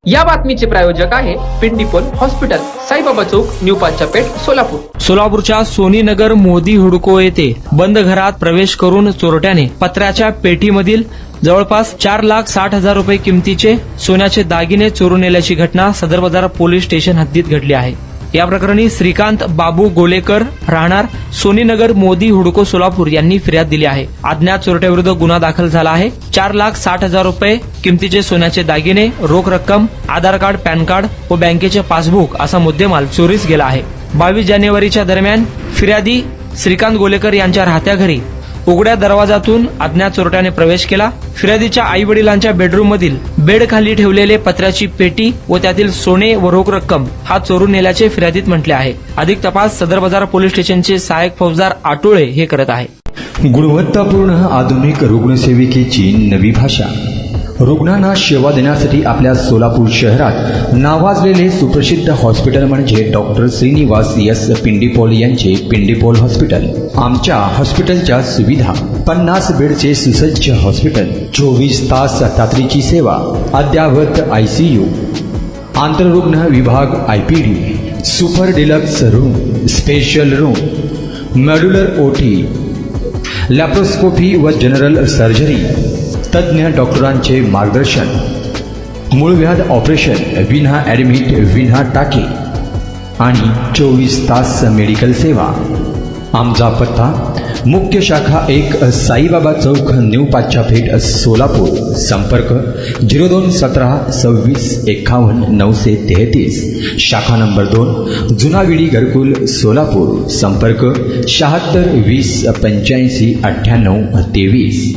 या बातमीचे प्रायोजक आहे पिंडीपोल हॉस्पिटल, साईबाबा चौक, न्यू पाचापेठ, सोलापूर. सोलापूरच्या सोनीनगर मोदी हुडको येथे बंद घरात प्रवेश करून चोरट्याने पत्र्याच्या पेटीमधील जवळपास 4,60,000 रुपये किमतीचे सोन्याचे दागिने चोरून नेल्याची घटना सदर बाजार पोलीस स्टेशन हद्दीत घडली आहे. या प्रकरणी श्रीकांत बाबू गोलेकर राहणार सोनीनगर मोदी हुडको सोलापूर यांनी फिर्याद दिली आहे. अज्ञात चोरट्याविरुद्ध गुन्हा दाखल झाला आहे. 4,60,000 रुपये किमतीचे सोन्याचे दागिने, रोख रक्कम, आधार कार्ड, पॅन कार्ड व बँकेचे पासबुक असा मुद्देमाल चोरीस गेला आहे. 22 जानेवारीच्या दरम्यान फिर्यादी श्रीकांत गोलेकर यांच्या राहत्या घरी उघड्या दरवाजातून अज्ञात चोरट्याने प्रवेश केला. फिर्यादीच्या आई वडिलांच्या बेडरूम मधील बेड खाली ठेवलेले पत्र्याची पेटी व त्यातील सोने व रोख रक्कम हा चोरून नेल्याचे फिर्यादीत म्हटले आहे. अधिक तपास सदर बाजार पोलीस स्टेशनचे सहाय्यक फौजदार आटोळे हे करत आहे. गुणवत्तापूर्ण आधुनिक रुग्णसेविकेची नवी भाषा. रुग्णांना सेवा देण्यासाठी आपल्या सोलापूर शहरात नावाजलेले सुप्रसिद्ध हॉस्पिटल म्हणजे डॉक्टर श्रीनिवास एस पिंडीपोल यांचे पिंडीपोल हॉस्पिटल. आमच्या हॉस्पिटलच्या सुविधा: 50 बेडचे सुसज्ज हॉस्पिटल, 24 तास तातडीची सेवा, अद्ययावत ICU, आंतररुग्ण विभाग IPD, super deluxe room, special room, modular OT, laparoscopy व जनरल सर्जरी, तज्ज्ञ डॉक्टरांचे मार्गदर्शन, मूळव्याध ऑपरेशन विना ॲडमिट, विना टाके आणि 24 तास मेडिकल सेवा. आमचा पत्ता: मुख्य शाखा 1, साईबाबा चौक, न्यू पाचापेठ, सोलापूर. संपर्क 0217 26 51 933. शाखा नंबर 2, जुना विडी घरकुल, सोलापूर. संपर्क 76 20 85 98 23.